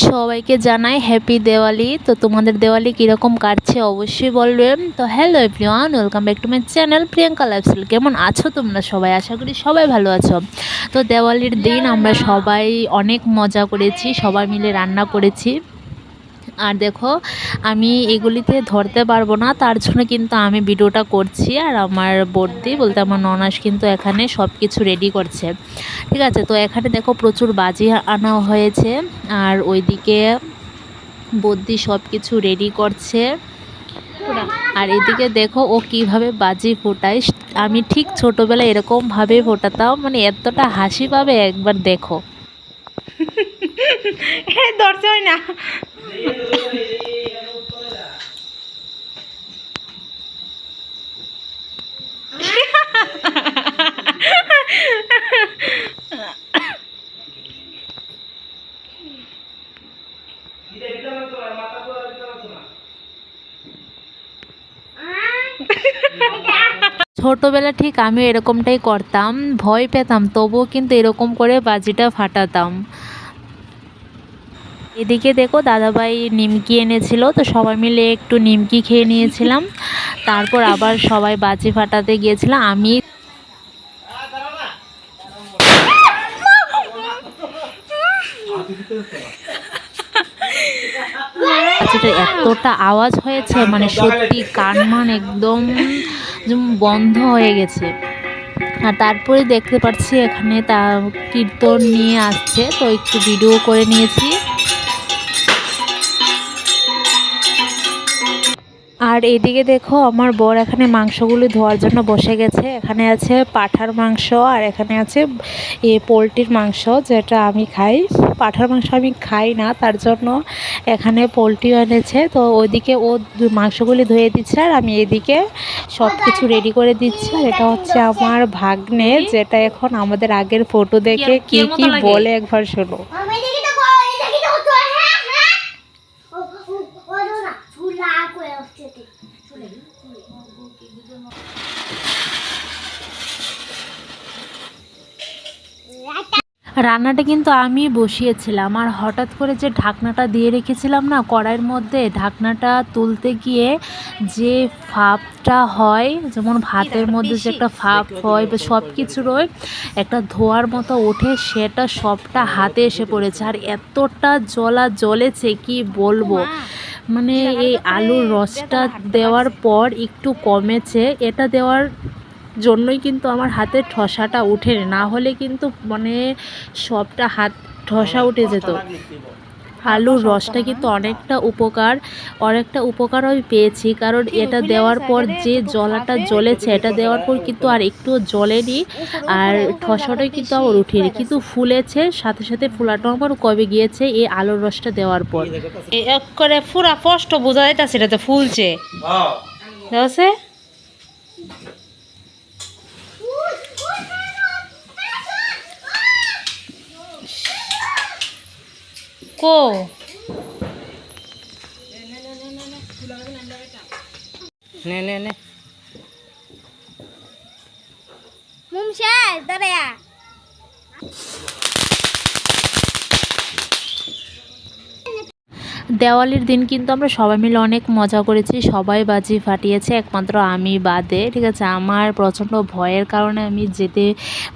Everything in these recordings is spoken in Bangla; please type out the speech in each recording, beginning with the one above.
সবাইকে জানাই হ্যাপি দেওয়ালি। তো তোমাদের দেওয়ালি কীরকম কাটছে অবশ্যই বলবে। তো hello everyone, welcome back to my channel Priyanka lifestyle. কেমন আছো তোমরা সবাই? আশা করি সবাই ভালো আছো। তো দেওয়ালির দিন আমরা সবাই অনেক মজা করেছি, সবাই মিলে রান্না করেছি। আর দেখো, আমি এগুলিতে ধরতে পারবো না, তার জন্য কিন্তু আমি ভিডিওটা করছি। আর আমার বর্দি বলতে আমার ননাস কিন্তু এখানে সব কিছু রেডি করছে, ঠিক আছে। তো এখানে দেখো প্রচুর বাজি আনা হয়েছে, আর ওইদিকে বদ্যি সব কিছু রেডি করছে। আর এদিকে দেখো ও কিভাবে বাজি ফোটায়। আমি ঠিক ছোটোবেলায় এরকমভাবে ফোটাতাম, মানে এতটা হাসি পাবে একবার দেখো। ধরতে হয় না। ছোটোবেলা ঠিক আমিও এরকমটাই করতাম, ভয় পেতাম, তবুও কিন্তু এরকম করে বাজিটা ফাটাতাম। এদিকে দেখো দাদাভাই নিমকি এনেছিল, তো সবাই মিলে একটু নিমকি খেয়ে নিয়েছিলাম। তারপর আবার সবাই বাজি ফাটাতে গিয়েছিলাম। আমি বাজিটা এতটা আওয়াজ হয়েছে, মানে সত্যি কান মান একদম বন্ধ হয়ে গেছে। আর তারপরে দেখতে পাচ্ছি এখানে তা কীর্তন নিয়ে আসছে, তো একটু ভিডিও করে নিয়েছি। আর এদিকে দেখো আমার বর এখানে মাংসগুলি ধোয়ার জন্য বসে গেছে। এখানে আছে পাঁঠার মাংস, আর এখানে আছে পোলট্রির মাংস, যেটা আমি খাই। পাঁঠার মাংস আমি খাই না, তার জন্য এখানে পোলট্রি এনেছে। তো ওইদিকে ও মাংসগুলি ধুয়ে দিচ্ছে, আর আমি এদিকে সব কিছু রেডি করে দিচ্ছি। আর এটা হচ্ছে আমার ভাগ্নে, যেটা এখন আমাদের আগের ফটো দেখে কি কি বলে একবার শোনো। রান্নাটা কিন্তু আমি বসিয়েছিলাম, আর হঠাৎ করে যে ঢাকনাটা দিয়ে রেখেছিলাম না কড়াইয়ের মধ্যে, ঢাকনাটা তুলতে গিয়ে যে ফাঁপটা হয়, যেমন ভাতের মধ্যে যে একটা ফাঁপ হয় বা সব কিছুরই একটা ধোয়ার মতো ওঠে, সেটা সবটা হাতে এসে পড়েছে। আর এতটা জ্বলেছে কি বলবো, মানে এই আলুর রসটা দেওয়ার পর একটু কমেছে, এটা দেওয়ার জন্যই কিন্তু আমার হাতে ঠসাটা উঠে, না হলে কিন্তু মানে সবটা হাত ঠসা উঠে যেত। আলুর রসটা কিন্তু অনেকটা উপকার আমি পেয়েছি, কারণ এটা দেওয়ার পর যে জলাটা জ্বলেছে, এটা দেওয়ার পর কিন্তু আর একটু জ্বলেনি, আর ঠসাটাই কিন্তু আমার উঠেনি, কিন্তু ফুলেছে, সাথে সাথে ফুলাটা আমার কমে গিয়েছে এই আলুর রসটা দেওয়ার পর। এক করে পুরা স্পষ্ট বোঝা যাইতাছে এটাতে ফুলছে। দেখছে কো নে নে নে মুমশা দাঁড়া। দেওয়ালির দিন কিন্তু আমরা সবাই মিলে অনেক মজা করেছি, সবাই বাজি ফাটিয়েছে একমাত্র আমি বাদে, ঠিক আছে। আমার প্রচণ্ড ভয়ের কারণে আমি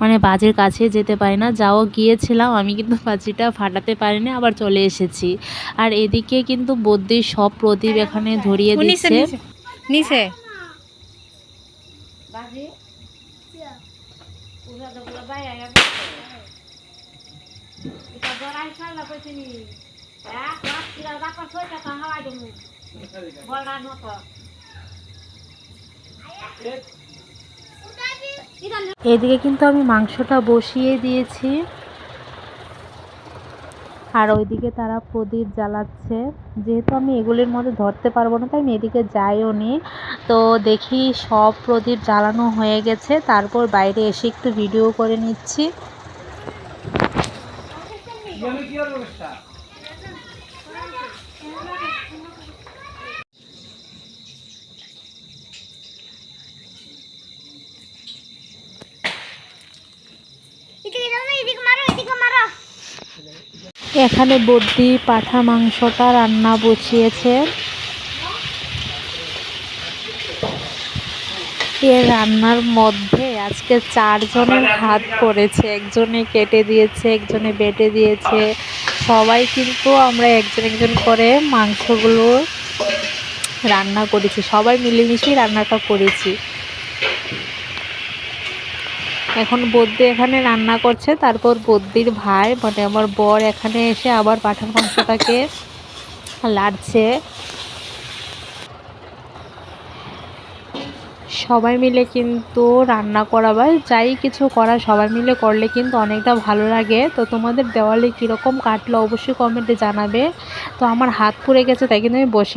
মানে বাজির কাছে যেতে পারি না, যাও গিয়েছিলাম আমি কিন্তু বাজিটা ফাটাতে পারিনি, আবার চলে এসেছি। আর এদিকে কিন্তু বদ্যির সব প্রদীপ এখানে ধরিয়ে দিচ্ছে। নিচে এদিকে কিন্তু আমি মাংসটা বসিয়ে দিয়েছি, আর ওইদিকে তারা প্রদীপ জ্বালাচ্ছে। যেহেতু আমি এগুলির মধ্যে ধরতে পারবো না, তাই আমি এদিকে যাইও নি। তো দেখি সব প্রদীপ জ্বালানো হয়ে গেছে, তারপর বাইরে এসে একটু ভিডিও করে নিচ্ছি। এখানে বদ্যি পাঠা মাংসটা রান্না বসিয়েছে। এই রান্নার মধ্যে আজকে 4 জনের হাত পড়েছে, একজনে কেটে দিয়েছে, একজনে বেটে দিয়েছে। সবাই কিন্তু আমরা একজন একজন করে মাংসগুলো রান্না করেছি, সবাই মিলেমিশেই রান্নাটা করেছি। এখন বদ্যি এখানে রান্না করছে, তারপর বদ্যির ভাই মানে আমার বর এখানে এসে আবার পাঠার মাংসটাকে লাড়ছে। সবাই মিলে কিন্তু রান্না করা বা যাই কিছু করা সবাই মিলে করলে কিন্তু অনেকটা ভালো লাগে। তো তোমাদের দেওয়ালে কীরকম কাটলো অবশ্যই কমেন্টে জানাবে। তো আমার হাত পুড়ে গেছে, তাই কিন্তু আমি বসে